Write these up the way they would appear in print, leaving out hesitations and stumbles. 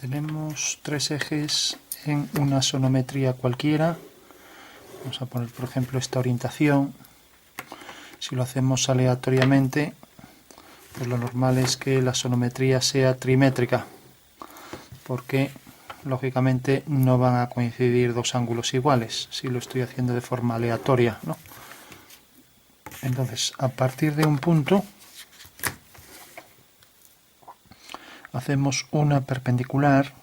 Tenemos tres ejes en una sonometría cualquiera. Vamos a poner, por ejemplo, esta orientación. Si lo hacemos aleatoriamente, pues lo normal es que la sonometría sea trimétrica, porque lógicamente no van a coincidir dos ángulos iguales si lo estoy haciendo de forma aleatoria, ¿no? Entonces, a partir de un punto hacemos una perpendicular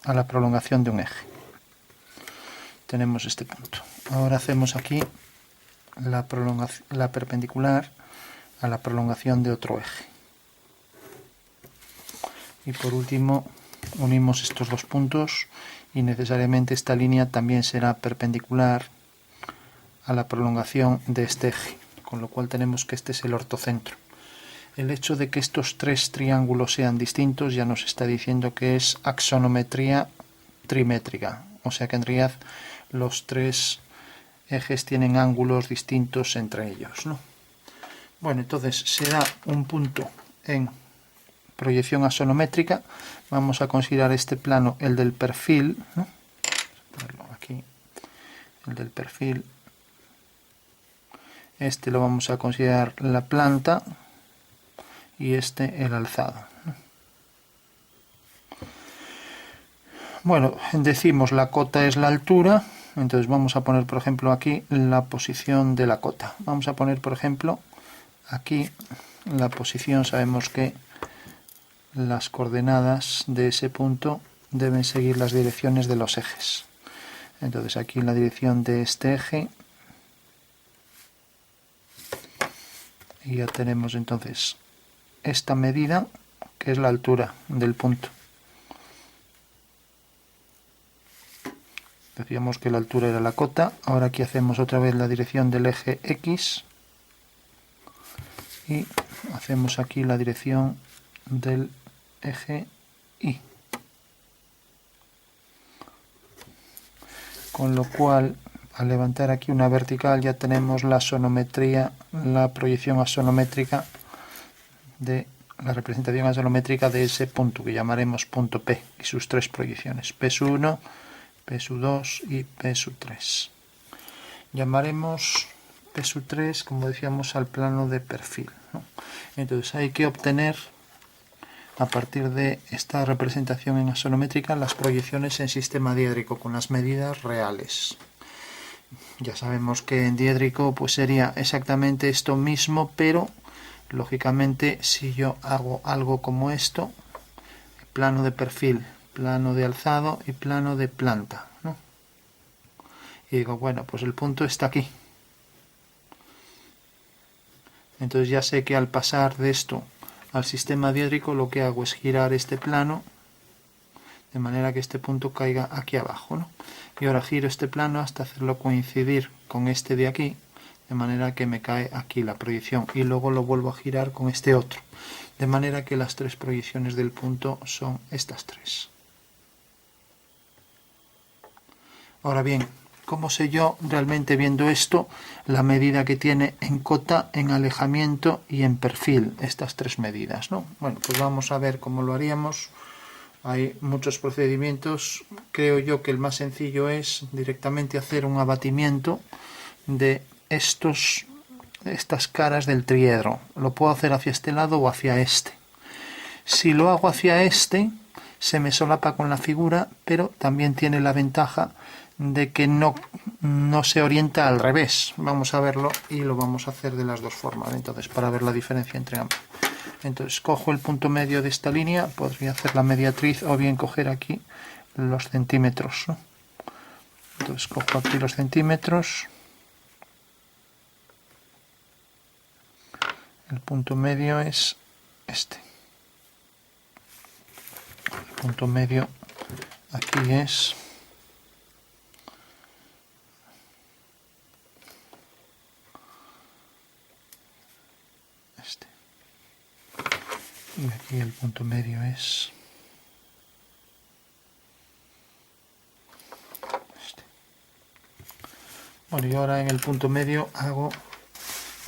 a la prolongación de un eje. Tenemos este punto. Ahora hacemos aquí la perpendicular a la prolongación de otro eje. Y por último unimos estos dos puntos y necesariamente esta línea también será perpendicular a la prolongación de este eje, con lo cual tenemos que este es el ortocentro. El hecho de que estos tres triángulos sean distintos ya nos está diciendo que es axonometría trimétrica, o sea que en realidad los tres ejes tienen ángulos distintos entre ellos, ¿no? Bueno, entonces se da un punto en proyección axonométrica. Vamos a considerar este plano el del perfil, ¿no? Aquí, el del perfil. Este lo vamos a considerar la planta y este el alzado. Bueno, decimos la cota es la altura, entonces vamos a poner, por ejemplo, aquí la posición de la cota. Vamos a poner, por ejemplo, aquí la posición, sabemos que las coordenadas de ese punto deben seguir las direcciones de los ejes. Entonces aquí la dirección de este eje, y ya tenemos entonces esta medida que es la altura del punto. Decíamos que la altura era la cota. Ahora aquí hacemos otra vez la dirección del eje X y hacemos aquí la dirección del eje Y. Con lo cual, al levantar aquí una vertical ya tenemos la sonometría, la proyección axonométrica de la representación axonométrica de ese punto que llamaremos punto P y sus tres proyecciones, P1, P2 y P3. Llamaremos P3, como decíamos, al plano de perfil, ¿no? Entonces hay que obtener a partir de esta representación en axonométrica las proyecciones en sistema diédrico con las medidas reales. Ya sabemos que en diédrico pues sería exactamente esto mismo, pero lógicamente si yo hago algo como esto, plano de perfil, plano de alzado y plano de planta, ¿no? Y digo, bueno, pues el punto está aquí. Entonces ya sé que al pasar de esto al sistema diédrico lo que hago es girar este plano de manera que este punto caiga aquí abajo, ¿no? Y ahora giro este plano hasta hacerlo coincidir con este de aquí, de manera que me cae aquí la proyección y luego lo vuelvo a girar con este otro, de manera que las tres proyecciones del punto son estas tres. Ahora bien, ¿cómo sé yo realmente viendo esto la medida que tiene en cota, en alejamiento y en perfil estas tres medidas, ¿no? Bueno, pues vamos a ver cómo lo haríamos. Hay muchos procedimientos. Creo yo que el más sencillo es directamente hacer un abatimiento de estas caras del triedro. Lo puedo hacer hacia este lado o hacia este. Si lo hago hacia este, se me solapa con la figura, pero también tiene la ventaja de que no se orienta al revés. Vamos a verlo y lo vamos a hacer de las dos formas, entonces, para ver la diferencia entre ambos. Entonces cojo el punto medio de esta línea, podría hacer la mediatriz o bien coger aquí los centímetros, ¿no? Entonces cojo aquí los centímetros, el punto medio es este, el punto medio aquí es este, y aquí el punto medio es este. Bueno, y ahora en el punto medio hago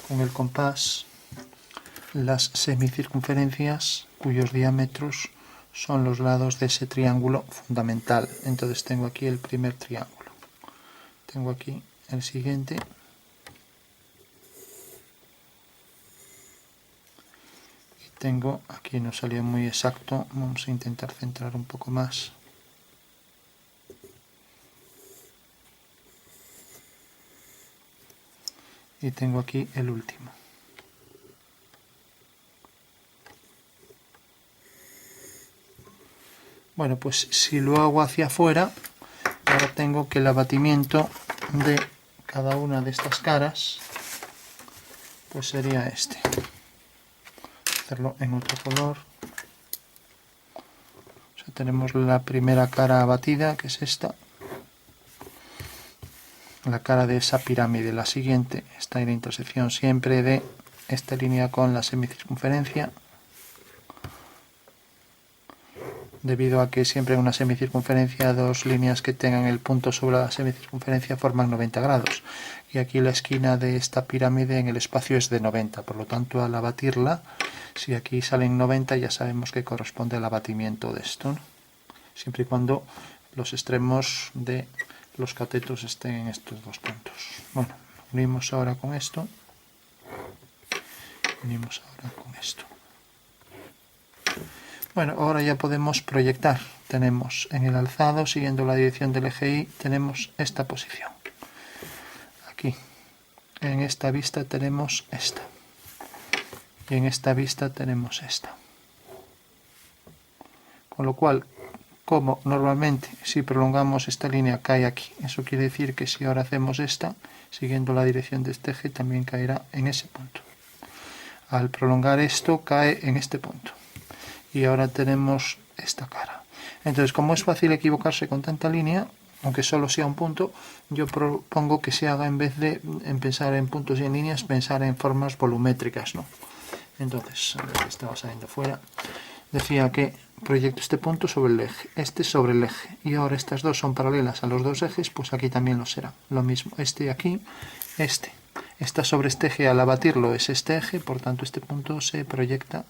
con el compás las semicircunferencias cuyos diámetros son los lados de ese triángulo fundamental. Entonces tengo aquí el primer triángulo, tengo aquí el siguiente, y tengo aquí, no salió muy exacto, vamos a intentar centrar un poco más. Y tengo aquí el último. Bueno, pues si lo hago hacia afuera, ahora tengo que el abatimiento de cada una de estas caras pues sería este. Hacerlo en otro color. O sea, tenemos la primera cara abatida, que es esta, la cara de esa pirámide. La siguiente está en la intersección siempre de esta línea con la semicircunferencia, debido a que siempre en una semicircunferencia dos líneas que tengan el punto sobre la semicircunferencia forman 90 grados, y aquí la esquina de esta pirámide en el espacio es de 90, por lo tanto al abatirla, si aquí salen 90 ya sabemos que corresponde al abatimiento de esto, ¿no? Siempre y cuando los extremos de los catetos estén en estos dos puntos. Bueno, unimos ahora con esto, unimos ahora con esto. Bueno, ahora ya podemos proyectar. Tenemos en el alzado, siguiendo la dirección del eje Y, tenemos esta posición. Aquí, en esta vista tenemos esta. Y en esta vista tenemos esta. Con lo cual, como normalmente si prolongamos esta línea cae aquí, eso quiere decir que si ahora hacemos esta, siguiendo la dirección de este eje, también caerá en ese punto. Al prolongar esto, cae en este punto. Y ahora tenemos esta cara. Entonces, como es fácil equivocarse con tanta línea, aunque solo sea un punto, yo propongo que se haga, en vez de pensar en puntos y en líneas, pensar en formas volumétricas, ¿no? Entonces, estaba saliendo fuera. Decía que proyecto este punto sobre el eje, este sobre el eje, y ahora estas dos son paralelas a los dos ejes, pues aquí también lo será. Lo mismo, este aquí, este. Está sobre este eje, al abatirlo es este eje, por tanto este punto se proyecta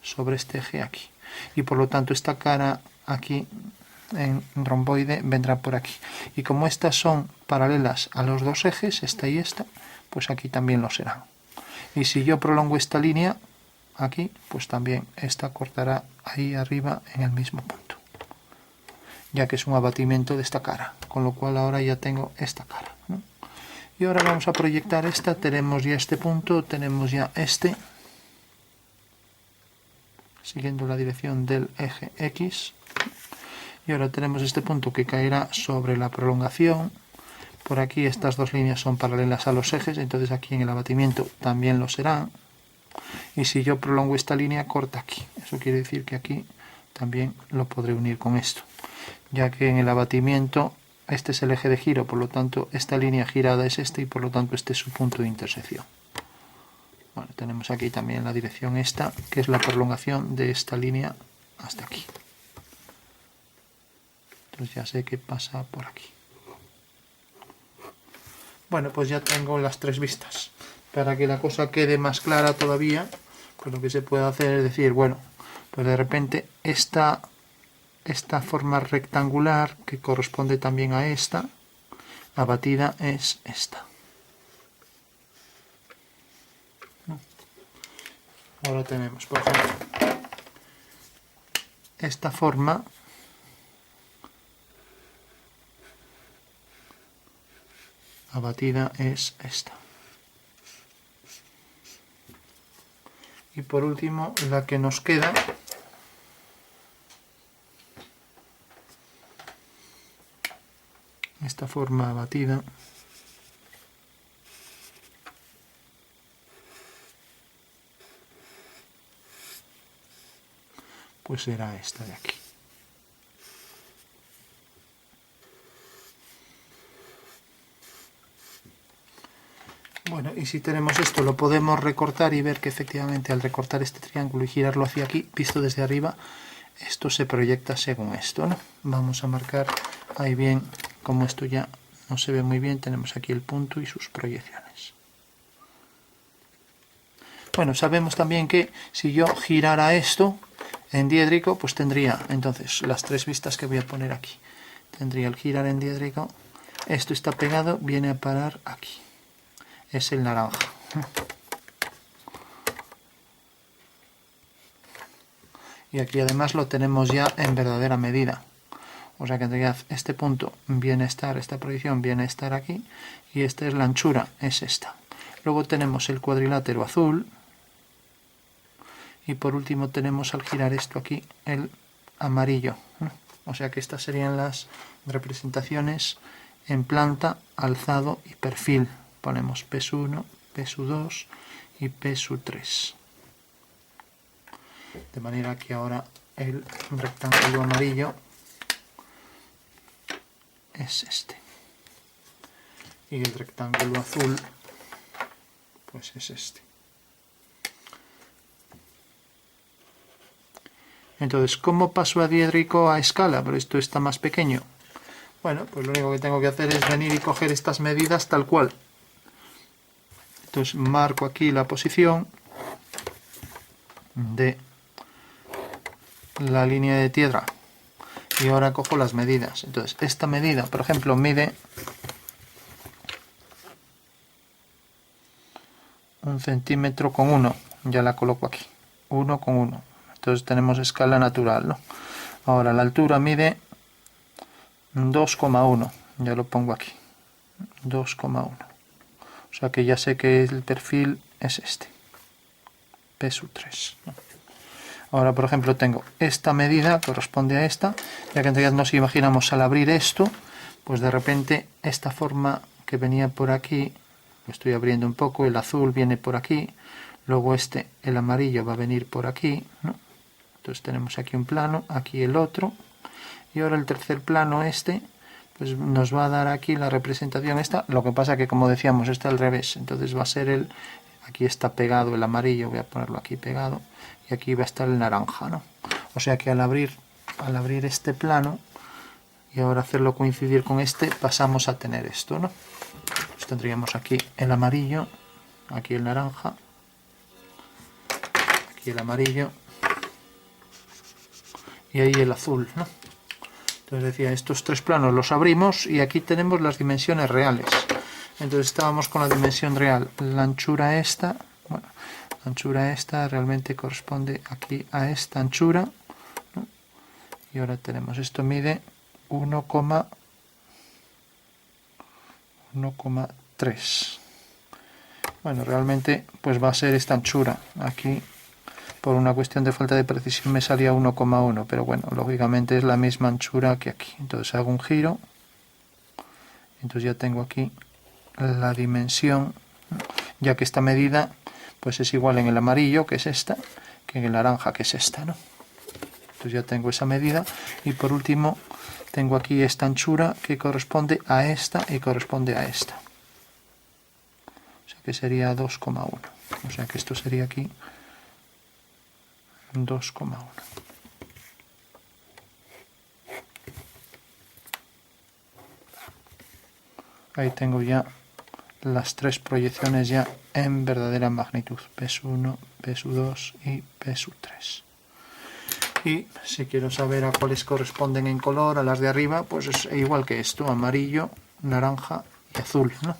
sobre este eje aquí, y por lo tanto esta cara aquí en romboide vendrá por aquí, y como estas son paralelas a los dos ejes, esta y esta, pues aquí también lo serán. Y si yo prolongo esta línea aquí, pues también esta cortará ahí arriba en el mismo punto, ya que es un abatimiento de esta cara, con lo cual ahora ya tengo esta cara, ¿no? Y ahora vamos a proyectar esta. Tenemos ya este punto, tenemos ya este, siguiendo la dirección del eje X, y ahora tenemos este punto que caerá sobre la prolongación. Por aquí estas dos líneas son paralelas a los ejes, entonces aquí en el abatimiento también lo serán, y si yo prolongo esta línea corta aquí, eso quiere decir que aquí también lo podré unir con esto, ya que en el abatimiento este es el eje de giro, por lo tanto esta línea girada es este, y por lo tanto este es su punto de intersección. Bueno, tenemos aquí también la dirección esta, que es la prolongación de esta línea hasta aquí. Entonces ya sé que pasa por aquí. Bueno, pues ya tengo las tres vistas. Para que la cosa quede más clara todavía, pues lo que se puede hacer es decir, bueno, pues de repente esta forma rectangular, que corresponde también a esta, abatida es esta. Ahora tenemos, por ejemplo, esta forma abatida es esta. Y por último, la que nos queda, esta forma abatida, pues será esta de aquí. Bueno, y si tenemos esto, lo podemos recortar y ver que efectivamente al recortar este triángulo y girarlo hacia aquí, visto desde arriba, esto se proyecta según esto, ¿no? Vamos a marcar ahí bien, como esto ya no se ve muy bien, tenemos aquí el punto y sus proyecciones. Bueno, sabemos también que si yo girara esto, endiédrico, pues tendría entonces las tres vistas que voy a poner aquí. Tendría el girar endiédrico, esto está pegado, viene a parar aquí. Es el naranja. Y aquí además lo tenemos ya en verdadera medida. O sea que en realidad este punto viene a estar, esta proyección viene a estar aquí, y esta es la anchura, es esta. Luego tenemos el cuadrilátero azul, y por último tenemos al girar esto aquí el amarillo. O sea que estas serían las representaciones en planta, alzado y perfil. Ponemos PES1, PES2 y PES3. De manera que ahora el rectángulo amarillo es este. Y el rectángulo azul pues es este. Entonces, ¿cómo paso a diédrico a escala? Pero esto está más pequeño. Bueno, pues lo único que tengo que hacer es venir y coger estas medidas tal cual. Entonces marco aquí la posición de la línea de tierra y ahora cojo las medidas. Entonces esta medida, por ejemplo, mide 1 centímetro con 1, ya la coloco aquí, 1 con 1. Entonces tenemos escala natural, ¿no? Ahora la altura mide 2,1, ya lo pongo aquí, 2,1. O sea que ya sé que el perfil es este, PES3, ¿no? Ahora, por ejemplo, tengo esta medida, corresponde a esta, ya que en realidad nos imaginamos al abrir esto, pues de repente esta forma que venía por aquí, lo estoy abriendo un poco, el azul viene por aquí, luego el amarillo va a venir por aquí, ¿no? Entonces tenemos aquí un plano, aquí el otro, y ahora el tercer plano pues nos va a dar aquí la representación esta, lo que pasa que como decíamos está al revés, entonces va a ser aquí está pegado el amarillo, voy a ponerlo aquí pegado, y aquí va a estar el naranja, ¿no? O sea que al abrir este plano y ahora hacerlo coincidir con pasamos a tener esto, ¿no? Pues tendríamos aquí el amarillo, aquí el naranja, aquí el amarillo y ahí el azul, ¿no? Entonces decía, estos tres planos los abrimos y aquí tenemos las dimensiones reales. Entonces estábamos con la dimensión real, la anchura esta, bueno, la anchura esta realmente corresponde aquí a esta anchura, ¿no? Y ahora tenemos, esto mide 1,3. Bueno, realmente pues va a ser esta anchura, aquí por una cuestión de falta de precisión me salía 1,1, pero bueno, lógicamente es la misma anchura que aquí. Entonces hago un giro, entonces ya tengo aquí la dimensión, ya que esta medida pues es igual en el amarillo, que es esta, que en el naranja, que es esta, ¿no? Entonces ya tengo esa medida y por último tengo aquí esta anchura que corresponde a esta y corresponde a esta. O sea que sería 2,1. O sea que esto sería aquí 2,1. Ahí tengo ya las tres proyecciones ya en verdadera magnitud, PES1, PES2 y PES3. Y si quiero saber a cuáles corresponden en color, a las de arriba, pues es igual que esto, amarillo, naranja y azul, ¿no?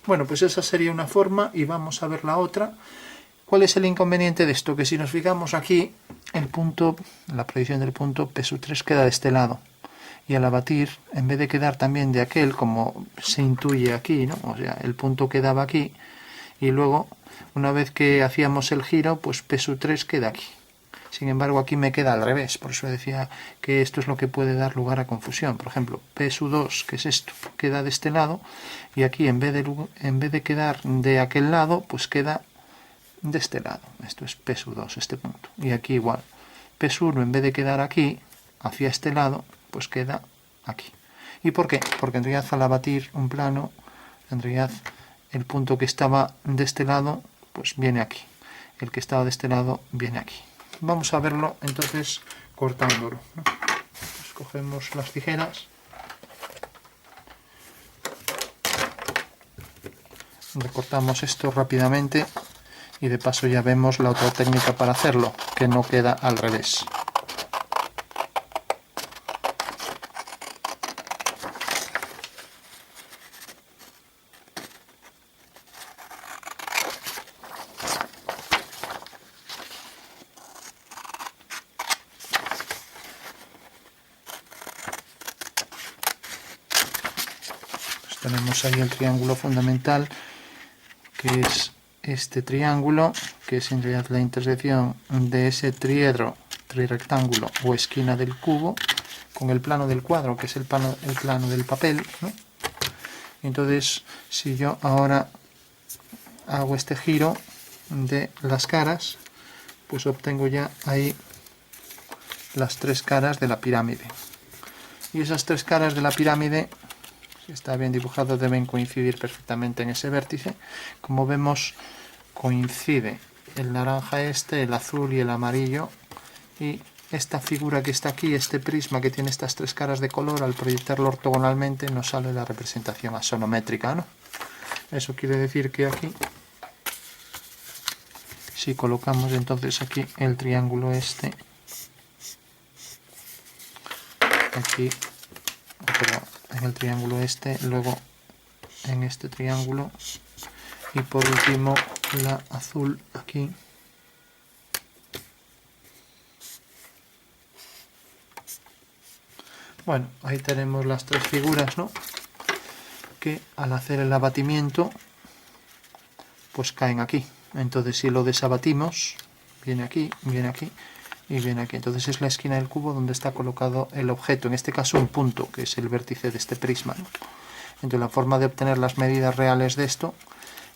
Bueno, pues esa sería una forma y vamos a ver la otra. ¿Cuál es el inconveniente de esto? Que si nos fijamos aquí, la proyección del punto PES3 queda de este lado. Y al abatir, en vez de quedar también de aquel, como se intuye aquí, ¿no? O sea, el punto quedaba aquí, y luego, una vez que hacíamos el giro, pues PES3 queda aquí. Sin embargo, aquí me queda al revés, por eso decía que esto es lo que puede dar lugar a confusión. Por ejemplo, PES2, que es esto, queda de este lado, y aquí en vez de quedar de aquel lado, pues queda de este lado. Esto es PES2, este punto. Y aquí igual, PES1 en vez de quedar aquí, hacia este lado, pues queda aquí. ¿Y por qué? Porque en realidad al abatir un plano, en realidad el punto que estaba de este lado, pues viene aquí. El que estaba de este lado viene aquí. Vamos a verlo entonces cortándolo, ¿no? Pues cogemos las tijeras. Recortamos esto rápidamente Y de paso ya vemos la otra técnica para hacerlo, que no queda al revés. Tenemos ahí el triángulo fundamental, que es este triángulo, que es en realidad la intersección de ese triedro, trirectángulo o esquina del cubo, con el plano del cuadro, que es el plano del papel, ¿no? Entonces, si yo ahora hago este giro de las caras, pues obtengo ya ahí las tres caras de la pirámide. Y esas tres caras de la pirámide, si está bien dibujado, deben coincidir perfectamente en ese vértice. Como vemos, coincide el naranja este, el azul y el amarillo, y esta figura que está aquí, este prisma que tiene estas tres caras de color, al proyectarlo ortogonalmente nos sale la representación axonométrica, ¿no? Eso quiere decir que aquí, si colocamos entonces aquí el triángulo este, aquí, perdón, en el triángulo este, luego en este triángulo, y por último la azul aquí, bueno, ahí tenemos las tres figuras, ¿no?, que al hacer el abatimiento pues caen aquí. Entonces si lo desabatimos, viene aquí y viene aquí. Entonces es la esquina del cubo donde está colocado el objeto, en este caso un punto, que es el vértice de este prisma, ¿no? Entonces la forma de obtener las medidas reales de esto,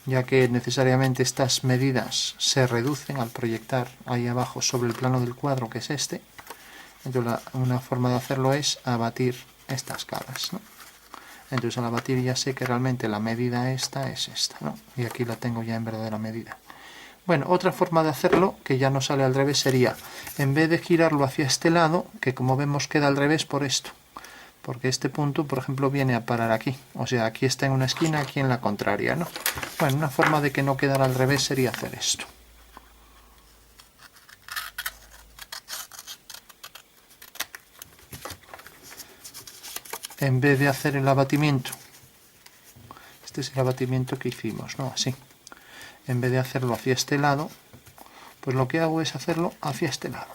ya que necesariamente estas medidas se reducen al proyectar ahí abajo sobre el plano del cuadro, que es este. Entonces una forma de hacerlo es abatir estas caras, ¿no? Entonces al abatir ya sé que realmente la medida esta es esta, ¿no? Y aquí la tengo ya en verdadera medida. Bueno, otra forma de hacerlo, que ya no sale al revés, sería, en vez de girarlo hacia este lado, que como vemos queda al revés por esto, porque este punto, por ejemplo, viene a parar aquí. O sea, aquí está en una esquina, aquí en la contraria, ¿no? Bueno, una forma de que no quedara al revés sería hacer esto. En vez de hacer el abatimiento, este es el abatimiento que hicimos, ¿no? Así. En vez de hacerlo hacia este lado, pues lo que hago es hacerlo hacia este lado.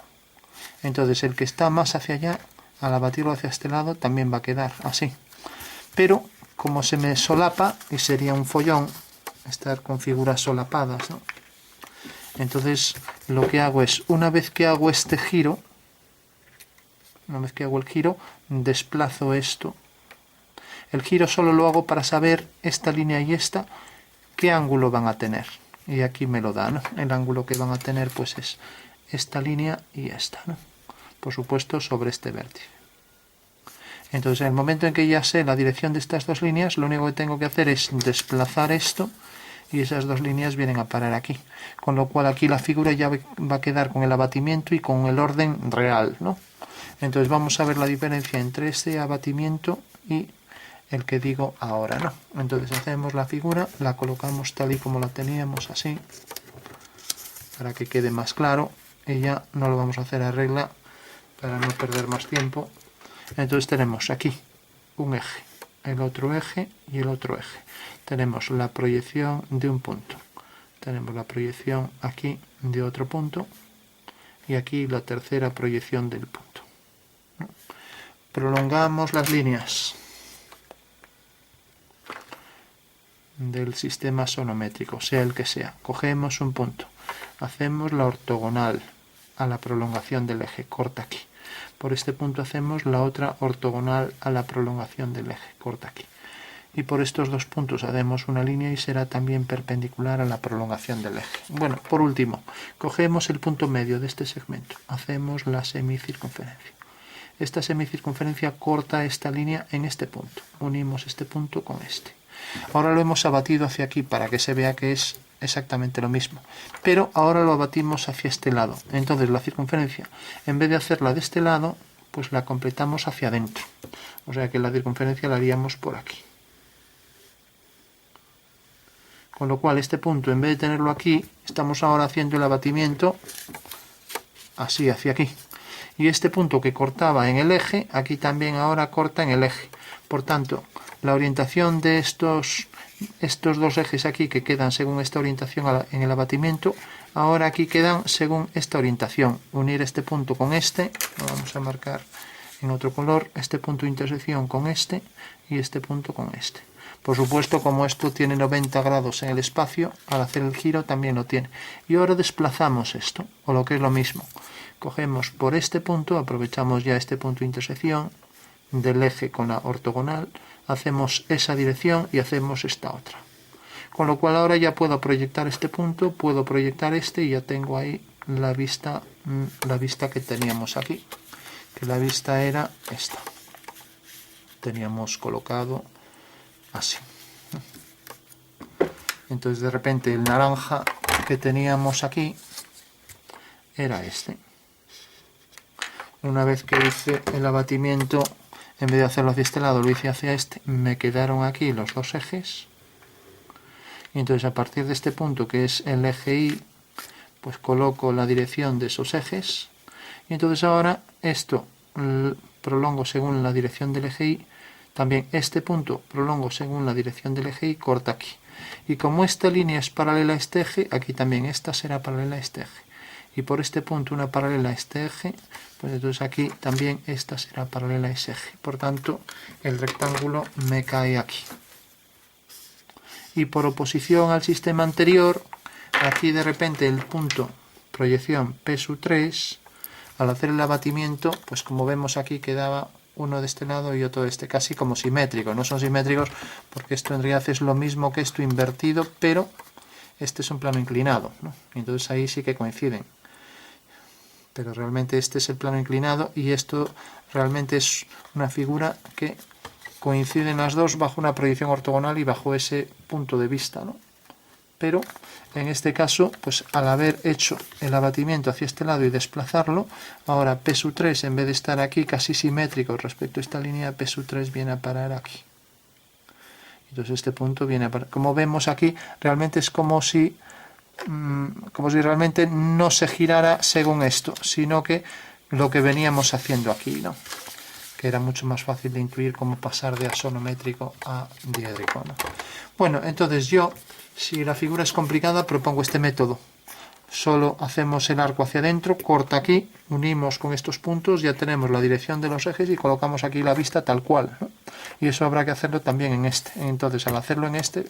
Entonces el que está más hacia allá, al abatirlo hacia este lado, también va a quedar así. Pero como se me solapa, y sería un follón estar con figuras solapadas, ¿no?, entonces lo que hago es, una vez que hago este giro, una vez que hago el giro, desplazo esto. El giro solo lo hago para saber esta línea y esta, qué ángulo van a tener. Y aquí me lo da, ¿no? El ángulo que van a tener pues es esta línea y esta, ¿no? Por supuesto sobre este vértice. Entonces en el momento en que ya sé la dirección de estas dos líneas, lo único que tengo que hacer es desplazar esto y esas dos líneas vienen a parar aquí. Con lo cual aquí la figura ya va a quedar con el abatimiento y con el orden real, ¿no? Entonces vamos a ver la diferencia entre este abatimiento y el que digo ahora, ¿no? Entonces hacemos la figura, la colocamos tal y como la teníamos, así, para que quede más claro, y ya no lo vamos a hacer a regla para no perder más tiempo. Entonces tenemos aquí un eje, el otro eje y el otro eje. Tenemos la proyección de un punto, tenemos la proyección aquí de otro punto y aquí la tercera proyección del punto, ¿no? Prolongamos las líneas del sistema axonométrico, sea el que sea. Cogemos un punto, hacemos la ortogonal a la prolongación del eje, corta aquí. Por este punto hacemos la otra ortogonal a la prolongación del eje, corta aquí. Y por estos dos puntos hacemos una línea y será también perpendicular a la prolongación del eje. Bueno, por último, cogemos el punto medio de este segmento, hacemos la semicircunferencia. Esta semicircunferencia corta esta línea en este punto, unimos este punto con este. Ahora lo hemos abatido hacia aquí para que se vea que es exactamente lo mismo, pero ahora lo abatimos hacia este lado. Entonces la circunferencia, en vez de hacerla de este lado, pues la completamos hacia adentro. O sea que la circunferencia la haríamos por aquí. Con lo cual este punto, en vez de tenerlo aquí, estamos ahora haciendo el abatimiento así, hacia aquí. Y este punto que cortaba en el eje, aquí también ahora corta en el eje. Por tanto, la orientación de estos dos ejes aquí que quedan según esta orientación en el abatimiento, ahora aquí quedan según esta orientación. Unir este punto con este, lo vamos a marcar en otro color, este punto de intersección con este y este punto con este. Por supuesto, como esto tiene 90 grados en el espacio, al hacer el giro también lo tiene. Y ahora desplazamos esto, o lo que es lo mismo. Cogemos por este punto, aprovechamos ya este punto de intersección del eje con la ortogonal, hacemos esa dirección y hacemos esta otra. Con lo cual ahora ya puedo proyectar este punto, puedo proyectar este y ya tengo ahí la vista que teníamos aquí. Que la vista era esta. Teníamos colocado así. Entonces de repente el naranja que teníamos aquí era este. Una vez que hice el abatimiento, en vez de hacerlo hacia este lado, lo hice hacia este, me quedaron aquí los dos ejes. Y entonces a partir de este punto, que es el eje Y, pues coloco la dirección de esos ejes. Y entonces ahora esto prolongo según la dirección del eje Y. También este punto prolongo según la dirección del eje Y, corta aquí. Y como esta línea es paralela a este eje, aquí también esta será paralela a este eje. Y por este punto una paralela a este eje, pues entonces aquí también esta será paralela a ese eje. Por tanto, el rectángulo me cae aquí. Y por oposición al sistema anterior, aquí de repente el punto proyección P3, al hacer el abatimiento, pues como vemos aquí quedaba uno de este lado y otro de este, casi como simétrico. No son simétricos porque esto en realidad es lo mismo que esto invertido, pero este es un plano inclinado, ¿no? Entonces ahí sí que coinciden. Pero realmente este es el plano inclinado y esto realmente es una figura que coinciden las dos bajo una proyección ortogonal y bajo ese punto de vista, ¿no? Pero en este caso, pues al haber hecho el abatimiento hacia este lado y desplazarlo, ahora P3 en vez de estar aquí casi simétrico respecto a esta línea, P3 viene a parar aquí. Entonces este punto viene a parar. Como vemos aquí, realmente es como si realmente no se girara según esto, sino que lo que veníamos haciendo aquí, ¿no? Que era mucho más fácil de intuir cómo pasar de axonométrico a diédrico, ¿no? Bueno, entonces yo, si la figura es complicada, propongo este método. Solo hacemos el arco hacia adentro, corta aquí, unimos con estos puntos, ya tenemos la dirección de los ejes y colocamos aquí la vista tal cual, ¿no? Y eso habrá que hacerlo también en este. Entonces, al hacerlo en este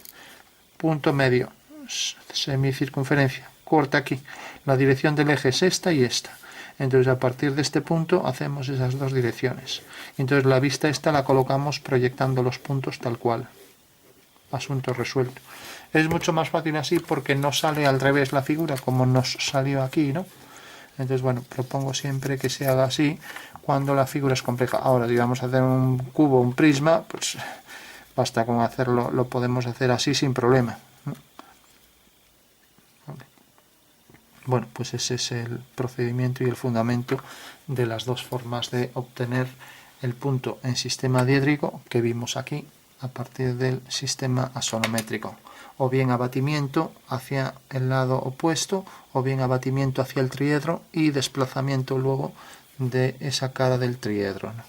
punto medio, semicircunferencia, corta aquí. La dirección del eje es esta y esta. Entonces a partir de este punto hacemos esas dos direcciones. Entonces la vista esta la colocamos proyectando los puntos tal cual. Asunto resuelto. Es mucho más fácil así porque no sale al revés la figura como nos salió aquí, ¿no? Entonces bueno, propongo siempre que se haga así cuando la figura es compleja. Ahora, si vamos a hacer un cubo, un prisma, pues basta con hacerlo, lo podemos hacer así sin problema. Bueno, pues ese es el procedimiento y el fundamento de las dos formas de obtener el punto en sistema diédrico que vimos aquí a partir del sistema axonométrico. O bien abatimiento hacia el lado opuesto, o bien abatimiento hacia el triedro y desplazamiento luego de esa cara del triedro, ¿no?